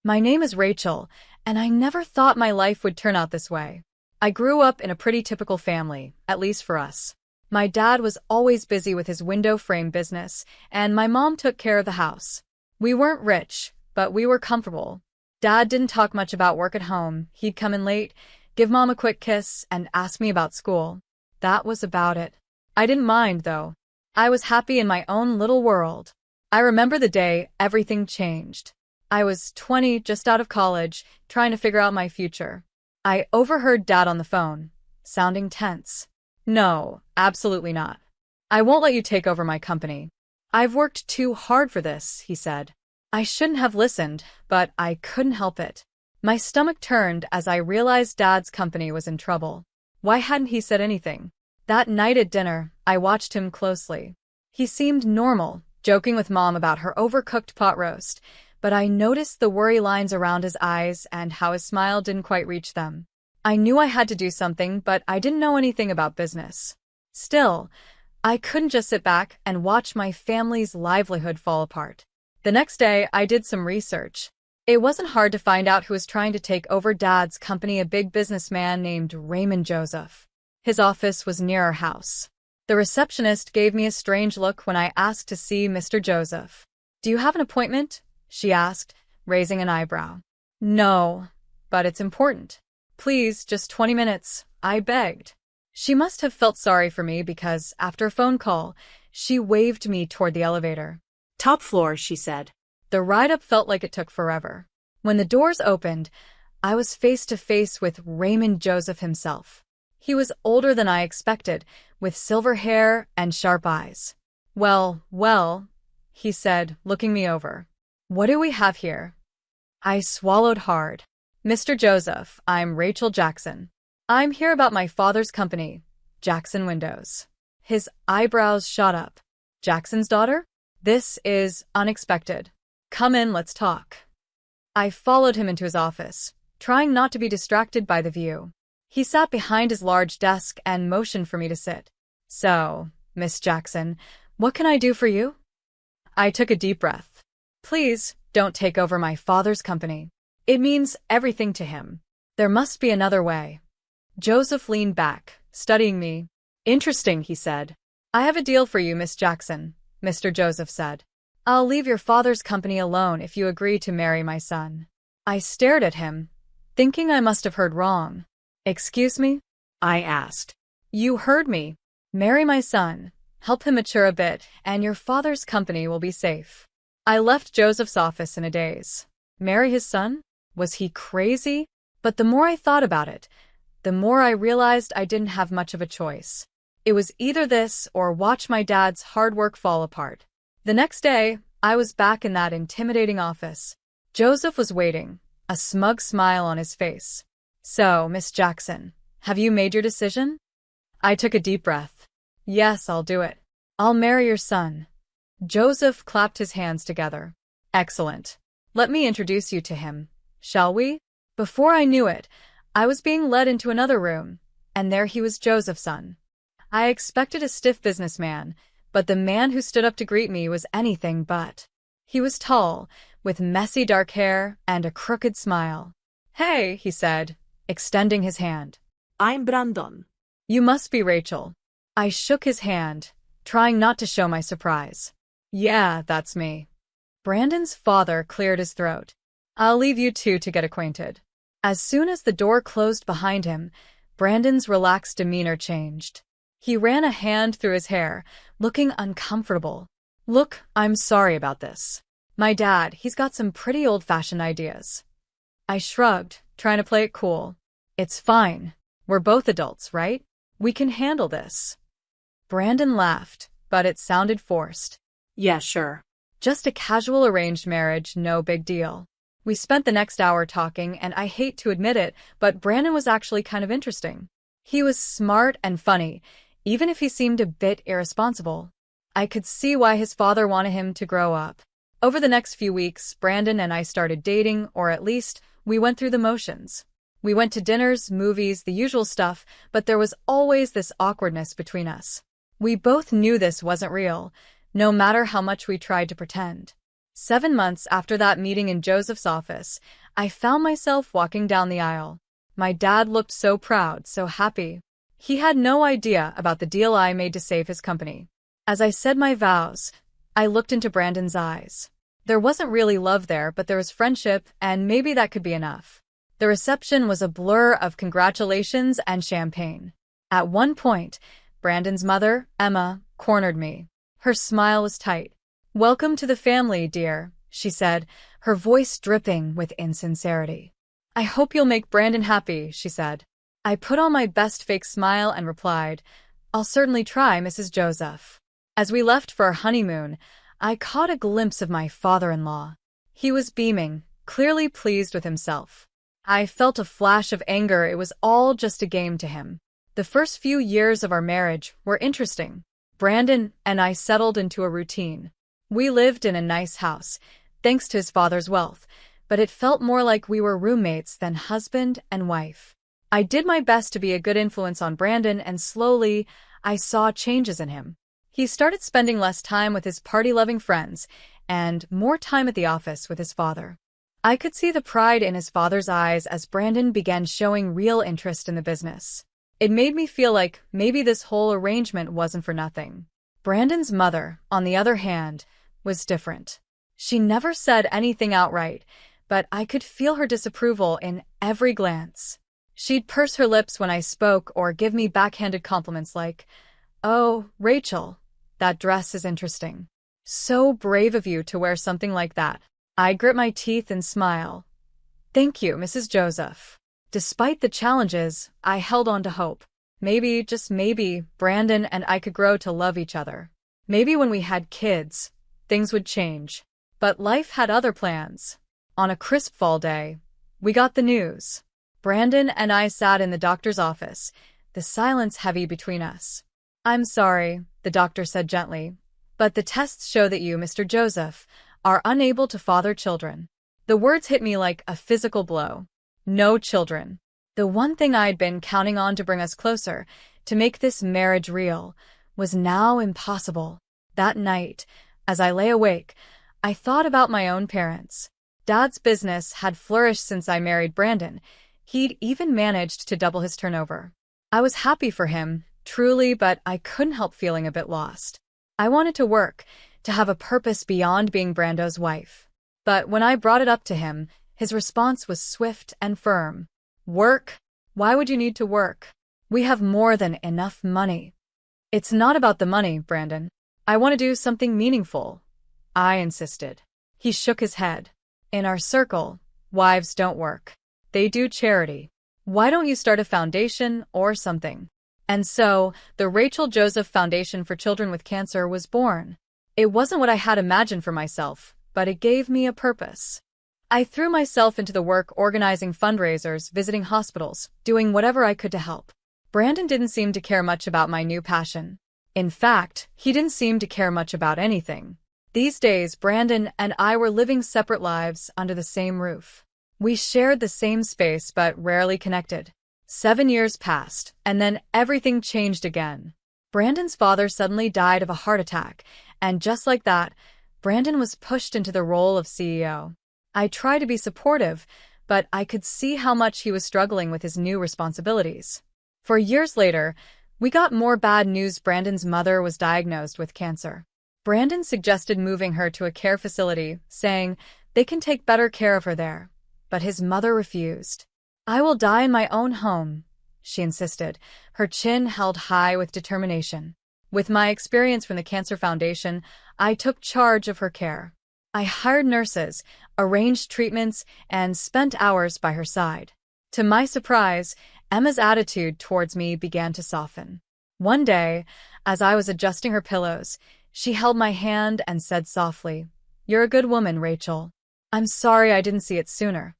My name is Rachel, and I never thought my life would turn out this way. I grew up in a pretty typical family, at least for us. My dad was always busy with his window frame business, and my mom took care of the house. We weren't rich, but we were comfortable. Dad didn't talk much about work at home. He'd come in late, give mom a quick kiss, and ask me about school. That was about it. I didn't mind, though. I was happy in my own little world. I remember the day everything changed. I was 20, just out of college, trying to figure out my future. I overheard Dad on the phone, sounding tense. No, absolutely not. I won't let you take over my company. I've worked too hard for this, he said. I shouldn't have listened, but I couldn't help it. My stomach turned as I realized Dad's company was in trouble. Why hadn't he said anything? That night at dinner, I watched him closely. He seemed normal, joking with Mom about her overcooked pot roast, but I noticed the worry lines around his eyes and how his smile didn't quite reach them. I knew I had to do something, but I didn't know anything about business. Still, I couldn't just sit back and watch my family's livelihood fall apart. The next day, I did some research. It wasn't hard to find out who was trying to take over Dad's company, a big businessman named Raymond Joseph. His office was near our house. The receptionist gave me a strange look when I asked to see Mr. Joseph. "Do you have an appointment?" she asked, raising an eyebrow. "No, but it's important. Please, just 20 minutes, I begged." She must have felt sorry for me because, after a phone call, she waved me toward the elevator. "Top floor," she said. The ride up felt like it took forever. When the doors opened, I was face to face with Raymond Joseph himself. He was older than I expected, with silver hair and sharp eyes. Well, he said, looking me over. "What do we have here?" I swallowed hard. "Mr. Joseph, I'm Rachel Jackson. I'm here about my father's company, Jackson Windows." His eyebrows shot up. "Jackson's daughter? This is unexpected. Come in, let's talk." I followed him into his office, trying not to be distracted by the view. He sat behind his large desk and motioned for me to sit. "So, Miss Jackson, what can I do for you?" I took a deep breath. "Please, don't take over my father's company. It means everything to him. There must be another way." Joseph leaned back, studying me. "Interesting," he said. "I have a deal for you, Miss Jackson," Mr. Joseph said. "I'll leave your father's company alone if you agree to marry my son." I stared at him, thinking I must have heard wrong. "Excuse me?" I asked. "You heard me. Marry my son, help him mature a bit, and your father's company will be safe." I left Joseph's office in a daze. Marry his son? Was he crazy? But the more I thought about it, the more I realized I didn't have much of a choice. It was either this or watch my dad's hard work fall apart. The next day, I was back in that intimidating office. Joseph was waiting, a smug smile on his face. "So, Miss Jackson, have you made your decision?" I took a deep breath. "Yes, I'll do it. I'll marry your son." Joseph clapped his hands together. "Excellent. Let me introduce you to him, shall we?" Before I knew it, I was being led into another room, and there he was, Joseph's son. I expected a stiff businessman, but the man who stood up to greet me was anything but. He was tall, with messy dark hair and a crooked smile. "Hey," he said, extending his hand. "I'm Brandon." "You must be Rachel." I shook his hand, trying not to show my surprise. "Yeah, that's me." Brandon's father cleared his throat. "I'll leave you two to get acquainted." As soon as the door closed behind him, Brandon's relaxed demeanor changed. He ran a hand through his hair, looking uncomfortable. "Look, I'm sorry about this. My dad, he's got some pretty old-fashioned ideas." I shrugged, trying to play it cool. "It's fine. We're both adults, right? We can handle this." Brandon laughed, but it sounded forced. "Yeah, sure. Just a casual arranged marriage, no big deal." We spent the next hour talking, and I hate to admit it, but Brandon was actually kind of interesting. He was smart and funny, even if he seemed a bit irresponsible. I could see why his father wanted him to grow up. Over the next few weeks, Brandon and I started dating, or at least, we went through the motions. We went to dinners, movies, the usual stuff, but there was always this awkwardness between us. We both knew this wasn't real, no matter how much we tried to pretend. 7 months after that meeting in Joseph's office, I found myself walking down the aisle. My dad looked so proud, so happy. He had no idea about the deal I made to save his company. As I said my vows, I looked into Brandon's eyes. There wasn't really love there, but there was friendship, and maybe that could be enough. The reception was a blur of congratulations and champagne. At one point, Brandon's mother, Emma, cornered me. Her smile was tight. "Welcome to the family, dear," she said, her voice dripping with insincerity. "I hope you'll make Brandon happy," she said. I put on my best fake smile and replied, "I'll certainly try, Mrs. Joseph." As we left for our honeymoon, I caught a glimpse of my father-in-law. He was beaming, clearly pleased with himself. I felt a flash of anger. It was all just a game to him. The first few years of our marriage were interesting. Brandon and I settled into a routine. We lived in a nice house, thanks to his father's wealth, but it felt more like we were roommates than husband and wife. I did my best to be a good influence on Brandon, and slowly, I saw changes in him. He started spending less time with his party-loving friends and more time at the office with his father. I could see the pride in his father's eyes as Brandon began showing real interest in the business. It made me feel like maybe this whole arrangement wasn't for nothing. Brandon's mother, on the other hand, was different. She never said anything outright, but I could feel her disapproval in every glance. She'd purse her lips when I spoke or give me backhanded compliments like, "Oh, Rachel, that dress is interesting. So brave of you to wear something like that." I grit my teeth and smile. "Thank you, Mrs. Joseph." Despite the challenges, I held on to hope. Maybe, just maybe, Brandon and I could grow to love each other. Maybe when we had kids, things would change. But life had other plans. On a crisp fall day, we got the news. Brandon and I sat in the doctor's office, the silence heavy between us. "I'm sorry," the doctor said gently, "but the tests show that you, Mr. Joseph, are unable to father children." The words hit me like a physical blow. No children. The one thing I'd been counting on to bring us closer, to make this marriage real, was now impossible. That night, as I lay awake, I thought about my own parents. Dad's business had flourished since I married Brandon. He'd even managed to double his turnover. I was happy for him, truly, but I couldn't help feeling a bit lost. I wanted to work, to have a purpose beyond being Brando's wife. But when I brought it up to him, his response was swift and firm. "Work? Why would you need to work? We have more than enough money." "It's not about the money, Brandon. I want to do something meaningful," I insisted. He shook his head. "In our circle, wives don't work. They do charity. Why don't you start a foundation or something?" And so, the Rachel Joseph Foundation for Children with Cancer was born. It wasn't what I had imagined for myself, but it gave me a purpose. I threw myself into the work organizing fundraisers, visiting hospitals, doing whatever I could to help. Brandon didn't seem to care much about my new passion. In fact, he didn't seem to care much about anything. These days, Brandon and I were living separate lives under the same roof. We shared the same space but rarely connected. 7 years passed, and then everything changed again. Brandon's father suddenly died of a heart attack, and just like that, Brandon was pushed into the role of CEO. I tried to be supportive, but I could see how much he was struggling with his new responsibilities. For years later, we got more bad news. Brandon's mother was diagnosed with cancer. Brandon suggested moving her to a care facility, saying they can take better care of her there. But his mother refused. "I will die in my own home," she insisted, her chin held high with determination. With my experience from the Cancer Foundation, I took charge of her care. I hired nurses, arranged treatments, and spent hours by her side. To my surprise, Emma's attitude towards me began to soften. One day, as I was adjusting her pillows, she held my hand and said softly, "You're a good woman, Rachel. I'm sorry I didn't see it sooner."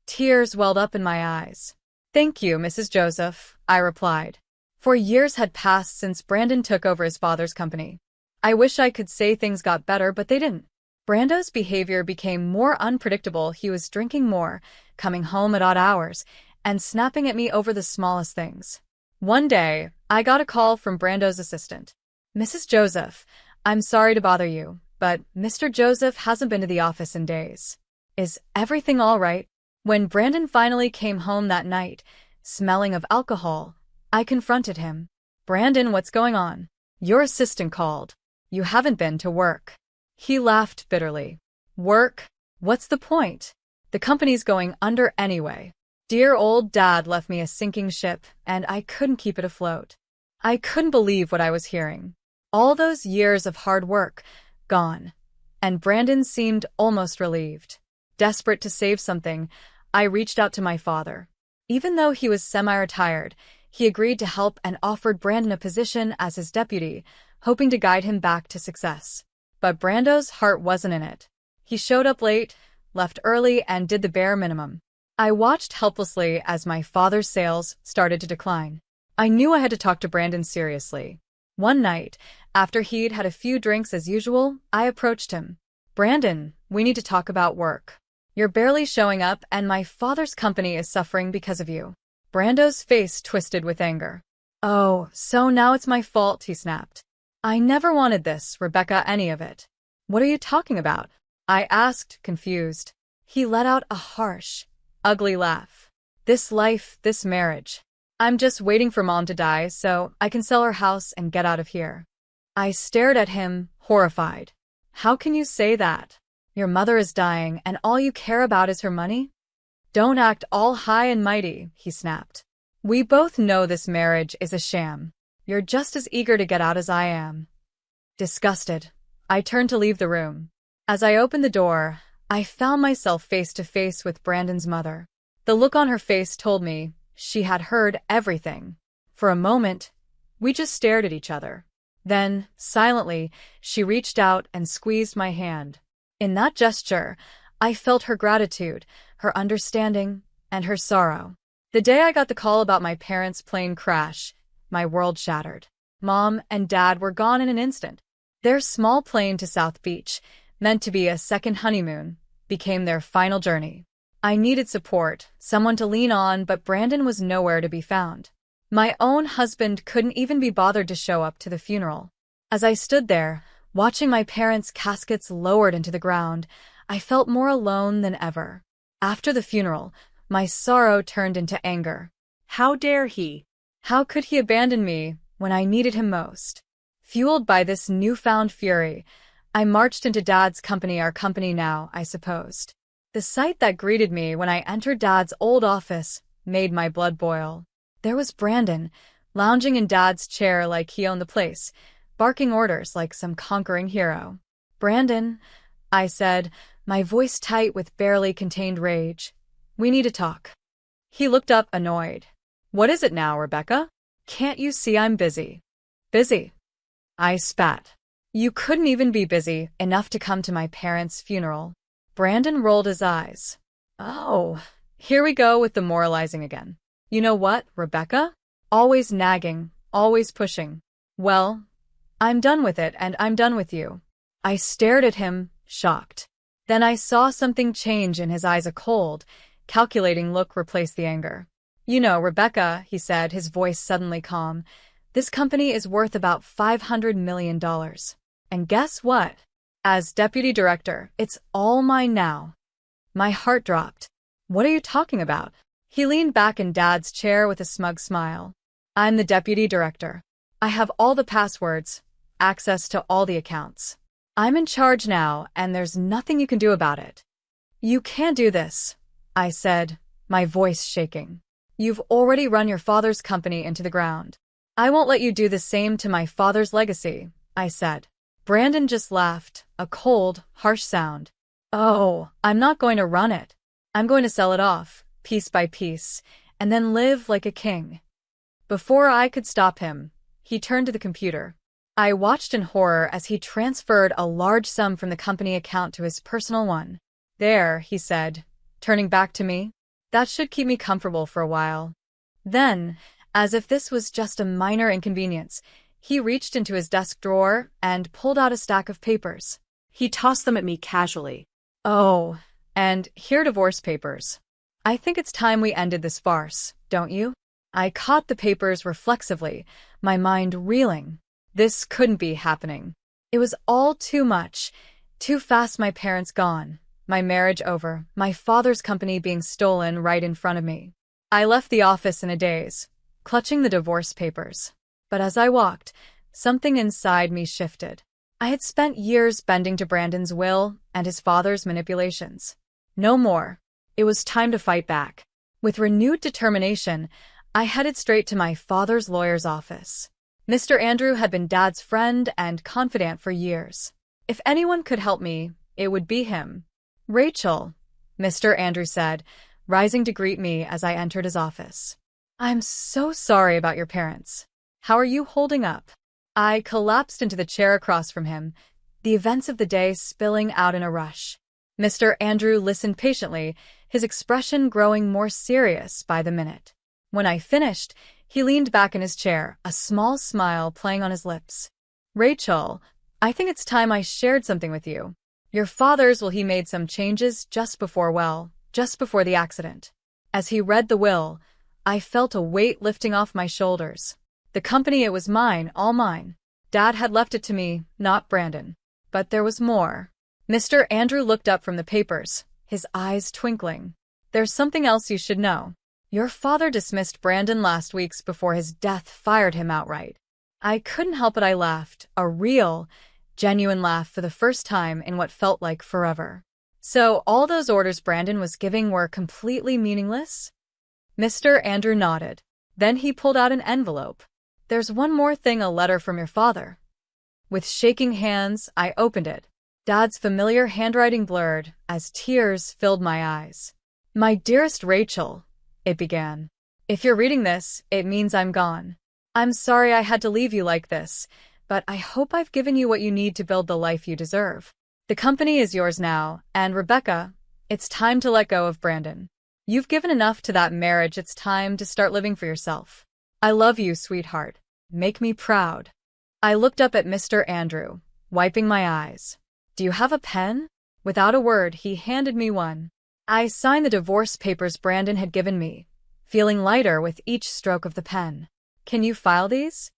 Tears welled up in my eyes. "Thank you, Mrs. Joseph," I replied. For years had passed since Brandon took over his father's company. I wish I could say things got better, but they didn't. Brando's behavior became more unpredictable. He was drinking more, coming home at odd hours, and snapping at me over the smallest things. One day, I got a call from Brando's assistant. "Mrs. Joseph, I'm sorry to bother you, but Mr. Joseph hasn't been to the office in days. Is everything all right? When Brandon finally came home that night, smelling of alcohol, I confronted him. Brandon, what's going on? Your assistant called. You haven't been to work. He laughed bitterly. Work? What's the point? The company's going under anyway. Dear old dad left me a sinking ship, and I couldn't keep it afloat. I couldn't believe what I was hearing. All those years of hard work, gone. And Brandon seemed almost relieved. Desperate to save something, I reached out to my father. Even though he was semi-retired, he agreed to help and offered Brandon a position as his deputy, hoping to guide him back to success. But Brando's heart wasn't in it. He showed up late, left early, and did the bare minimum. I watched helplessly as my father's sales started to decline. I knew I had to talk to Brandon seriously. One night, after he'd had a few drinks as usual, I approached him. Brandon, we need to talk about work. You're barely showing up, and my father's company is suffering because of you. Brando's face twisted with anger. Oh, so now it's my fault, he snapped. I never wanted this, Rebecca, any of it. What are you talking about? I asked, confused. He let out a harsh, ugly laugh. This life, this marriage. I'm just waiting for Mom to die so I can sell her house and get out of here. I stared at him, horrified. How can you say that? Your mother is dying and all you care about is her money? Don't act all high and mighty, he snapped. We both know this marriage is a sham. You're just as eager to get out as I am. Disgusted, I turned to leave the room. As I opened the door, I found myself face to face with Brandon's mother. The look on her face told me she had heard everything. For a moment, we just stared at each other. Then, silently, she reached out and squeezed my hand. In that gesture, I felt her gratitude, her understanding, and her sorrow. The day I got the call about my parents' plane crash, my world shattered. Mom and Dad were gone in an instant. Their small plane to South Beach, meant to be a second honeymoon, became their final journey. I needed support, someone to lean on, but Brandon was nowhere to be found. My own husband couldn't even be bothered to show up to the funeral. As I stood there, watching my parents' caskets lowered into the ground, I felt more alone than ever. After the funeral, my sorrow turned into anger. How dare he? How could he abandon me when I needed him most? Fueled by this newfound fury, I marched into Dad's company, our company now, I supposed. The sight that greeted me when I entered Dad's old office made my blood boil. There was Brandon, lounging in Dad's chair like he owned the place, barking orders like some conquering hero. Brandon, I said, my voice tight with barely contained rage. We need to talk. He looked up, annoyed. What is it now, Rebecca? Can't you see I'm busy? Busy? I spat. You couldn't even be busy enough to come to my parents' funeral. Brandon rolled his eyes. Oh, here we go with the moralizing again. You know what, Rebecca? Always nagging, always pushing. Well, I'm done with it and I'm done with you. I stared at him, shocked. Then I saw something change in his eyes, a cold, calculating look replaced the anger. You know, Rebecca, he said, his voice suddenly calm, this company is worth about $500 million. And guess what? As deputy director, it's all mine now. My heart dropped. What are you talking about? He leaned back in Dad's chair with a smug smile. I'm the deputy director. I have all the passwords, access to all the accounts. I'm in charge now, and there's nothing you can do about it. You can't do this, I said, my voice shaking. You've already run your father's company into the ground. I won't let you do the same to my father's legacy, I said. Brandon just laughed, a cold, harsh sound. Oh, I'm not going to run it. I'm going to sell it off, piece by piece, and then live like a king. Before I could stop him, he turned to the computer. I watched in horror as he transferred a large sum from the company account to his personal one. There, he said, turning back to me. That should keep me comfortable for a while. Then, as if this was just a minor inconvenience, he reached into his desk drawer and pulled out a stack of papers. He tossed them at me casually. Oh, and here are divorce papers. I think it's time we ended this farce, don't you? I caught the papers reflexively, my mind reeling. This couldn't be happening. It was all too much. Too fast, my parents gone, my marriage over, my father's company being stolen right in front of me. I left the office in a daze, clutching the divorce papers. But as I walked, something inside me shifted. I had spent years bending to Brandon's will and his father's manipulations. No more. It was time to fight back. With renewed determination, I headed straight to my father's lawyer's office. Mr. Andrew had been Dad's friend and confidant for years. If anyone could help me, it would be him. "Rachel," Mr. Andrew said, rising to greet me as I entered his office. "I'm so sorry about your parents. How are you holding up?" I collapsed into the chair across from him, the events of the day spilling out in a rush. Mr. Andrew listened patiently, his expression growing more serious by the minute. When I finished, he leaned back in his chair, a small smile playing on his lips. "Rachel, I think it's time I shared something with you. Your father's will, he made some changes just before the accident." As he read the will, I felt a weight lifting off my shoulders. The company, it was mine, all mine. Dad had left it to me, not Brandon. But there was more. Mr. Andrew looked up from the papers, his eyes twinkling. "There's something else you should know. Your father dismissed Brandon last week before his death fired him outright." I couldn't help it. I laughed, a real, genuine laugh for the first time in what felt like forever. So all those orders Brandon was giving were completely meaningless? Mr. Andrew nodded. Then he pulled out an envelope. "There's one more thing, a letter from your father." With shaking hands, I opened it. Dad's familiar handwriting blurred as tears filled my eyes. "My dearest Rachel," it began. "If you're reading this, it means I'm gone. I'm sorry I had to leave you like this, but I hope I've given you what you need to build the life you deserve. The company is yours now, and Rebecca, it's time to let go of Brandon. You've given enough to that marriage, it's time to start living for yourself. I love you, sweetheart. Make me proud." I looked up at Mr. Andrew, wiping my eyes. "Do you have a pen?" Without a word, he handed me one. I signed the divorce papers Brandon had given me, feeling lighter with each stroke of the pen. "Can you file these?"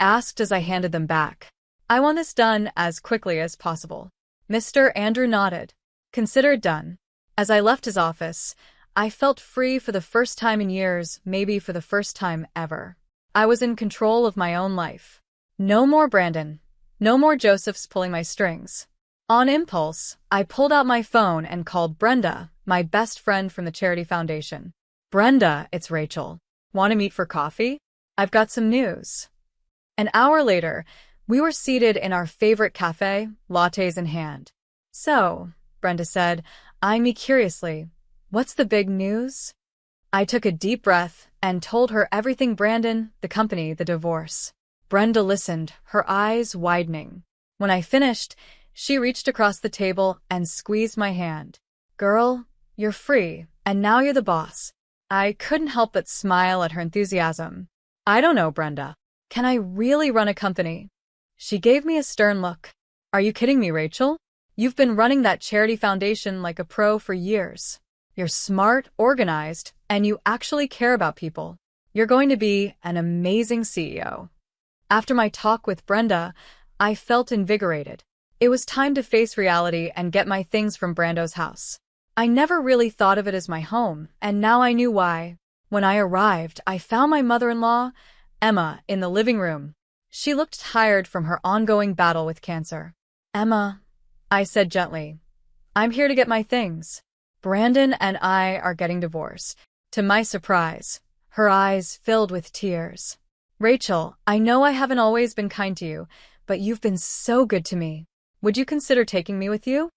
asked as I handed them back. "I want this done as quickly as possible." Mr. Andrew nodded. "Consider it done." As I left his office, I felt free for the first time in years, maybe for the first time ever. I was in control of my own life. No more Brandon. No more Josephs pulling my strings. On impulse, I pulled out my phone and called Brenda, my best friend from the charity foundation. "Brenda, it's Rachel. Want to meet for coffee? I've got some news." An hour later, we were seated in our favorite cafe, lattes in hand. "So," Brenda said, eyeing me curiously, "what's the big news?" I took a deep breath and told her everything: Brandon, the company, the divorce. Brenda listened, her eyes widening. When I finished, she reached across the table and squeezed my hand. "Girl, you're free, and now you're the boss." I couldn't help but smile at her enthusiasm. "I don't know, Brenda. Can I really run a company?" She gave me a stern look. "Are you kidding me, Rachel? You've been running that charity foundation like a pro for years. You're smart, organized, and you actually care about people. You're going to be an amazing CEO." After my talk with Brenda, I felt invigorated. It was time to face reality and get my things from Brando's house. I never really thought of it as my home, and now I knew why. When I arrived, I found my mother-in-law, Emma, in the living room. She looked tired from her ongoing battle with cancer. "Emma," I said gently, "I'm here to get my things. Brandon and I are getting divorced." To my surprise, her eyes filled with tears. "Rachel, I know I haven't always been kind to you, but you've been so good to me. Would you consider taking me with you?"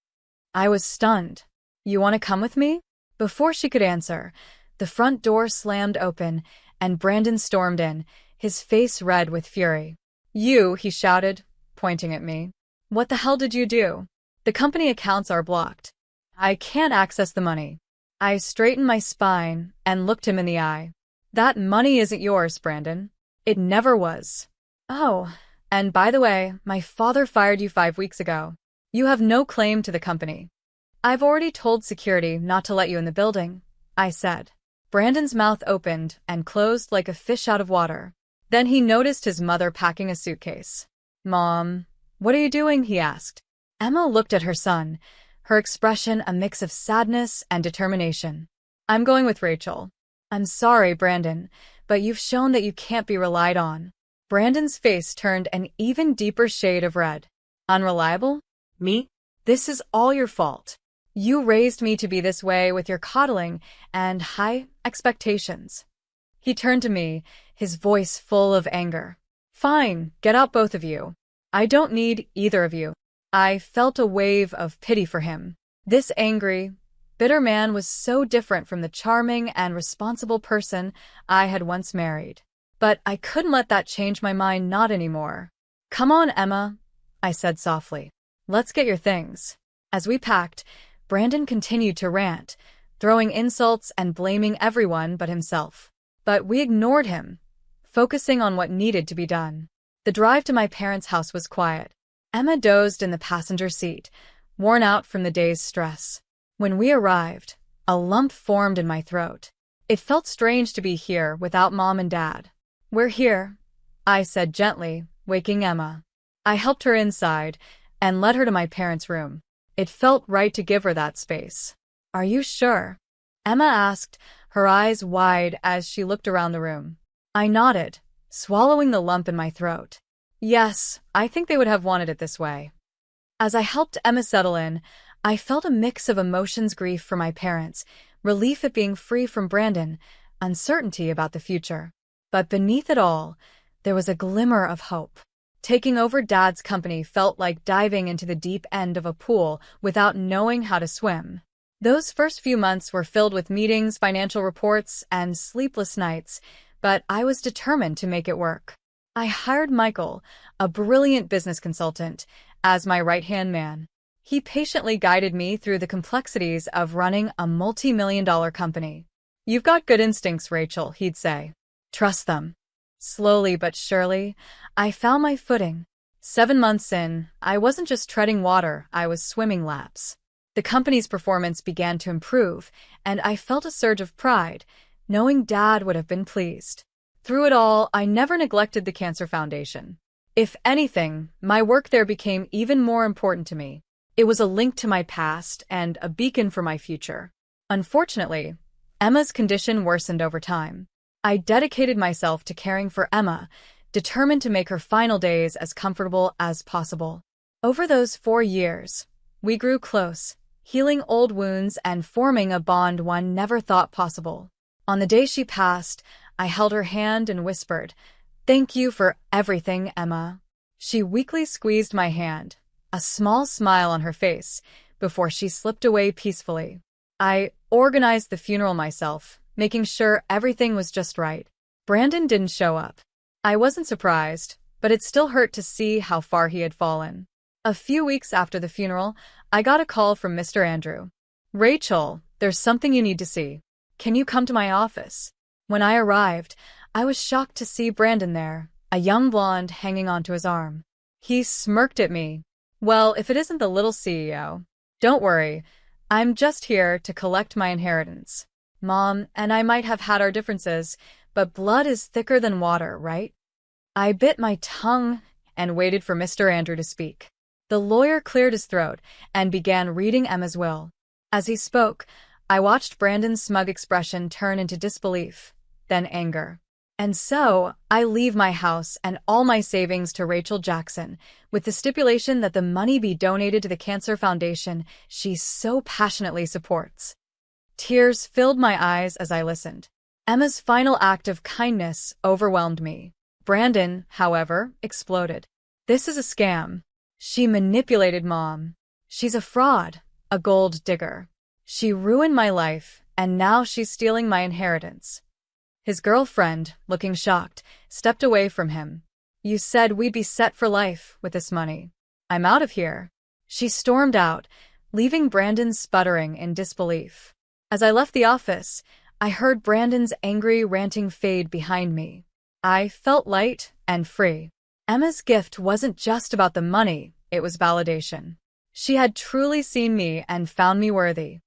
I was stunned. "You want to come with me?" Before she could answer, the front door slammed open, and Brandon stormed in, his face red with fury. "You," he shouted, pointing at me. "What the hell did you do? The company accounts are blocked. I can't access the money." I straightened my spine and looked him in the eye. "That money isn't yours, Brandon. It never was. Oh, and by the way, my father fired you 5 weeks ago. You have no claim to the company." "I've already told security not to let you in the building," I said. Brandon's mouth opened and closed like a fish out of water. Then he noticed his mother packing a suitcase. "Mom, what are you doing?" he asked. Emma looked at her son, her expression a mix of sadness and determination. I'm going with Rachel. I'm sorry, Brandon, but you've shown that you can't be relied on. Brandon's face turned an even deeper shade of red. Unreliable? Me? This is all your fault. You raised me to be this way with your coddling and high expectations. He turned to me, his voice full of anger. Fine, get out both of you. I don't need either of you. I felt a wave of pity for him. This angry, bitter man was so different from the charming and responsible person I had once married. But I couldn't let that change my mind, not anymore. Come on, Emma, I said softly. Let's get your things. As we packed, Brandon continued to rant, throwing insults and blaming everyone but himself. But we ignored him, focusing on what needed to be done. The drive to my parents' house was quiet. Emma dozed in the passenger seat, worn out from the day's stress. When we arrived, a lump formed in my throat. It felt strange to be here without Mom and Dad. We're here, I said gently, waking Emma. I helped her inside and led her to my parents' room. It felt right to give her that space. Are you sure? Emma asked, her eyes wide as she looked around the room. I nodded, swallowing the lump in my throat. Yes, I think they would have wanted it this way. As I helped Emma settle in, I felt a mix of emotions: grief for my parents, relief at being free from Brandon, uncertainty about the future. But beneath it all, there was a glimmer of hope. Taking over Dad's company felt like diving into the deep end of a pool without knowing how to swim. Those first few months were filled with meetings, financial reports, and sleepless nights, but I was determined to make it work. I hired Michael, a brilliant business consultant, as my right-hand man. He patiently guided me through the complexities of running a multi-million-dollar company. You've got good instincts, Rachel, he'd say. Trust them. Slowly but surely, I found my footing. 7 months in, I wasn't just treading water, I was swimming laps. The company's performance began to improve, and I felt a surge of pride, knowing Dad would have been pleased. Through it all, I never neglected the Cancer Foundation. If anything, my work there became even more important to me. It was a link to my past and a beacon for my future. Unfortunately, Emma's condition worsened over time. I dedicated myself to caring for Emma, determined to make her final days as comfortable as possible. Over those 4 years, we grew close, healing old wounds and forming a bond one never thought possible. On the day she passed, I held her hand and whispered, "Thank you for everything, Emma." She weakly squeezed my hand, a small smile on her face, before she slipped away peacefully. I organized the funeral myself, making sure everything was just right. Brandon didn't show up. I wasn't surprised, but it still hurt to see how far he had fallen. A few weeks after the funeral, I got a call from Mr. Andrew. "Rachel, there's something you need to see. Can you come to my office?" When I arrived, I was shocked to see Brandon there, a young blonde hanging onto his arm. He smirked at me. "Well, if it isn't the little CEO. Don't worry, I'm just here to collect my inheritance. Mom and I might have had our differences, but blood is thicker than water, right?" I bit my tongue and waited for Mr. Andrew to speak. The lawyer cleared his throat and began reading Emma's will. As he spoke, I watched Brandon's smug expression turn into disbelief, then anger. "And so, I leave my house and all my savings to Rachel Jackson, with the stipulation that the money be donated to the Cancer Foundation she so passionately supports." Tears filled my eyes as I listened. Emma's final act of kindness overwhelmed me. Brandon, however, exploded. "This is a scam. She manipulated Mom. She's a fraud, a gold digger. She ruined my life, and now she's stealing my inheritance." His girlfriend, looking shocked, stepped away from him. "You said we'd be set for life with this money. I'm out of here." She stormed out, leaving Brandon sputtering in disbelief. As I left the office, I heard Brandon's angry, ranting fade behind me. I felt light and free. Emma's gift wasn't just about the money, it was validation. She had truly seen me and found me worthy.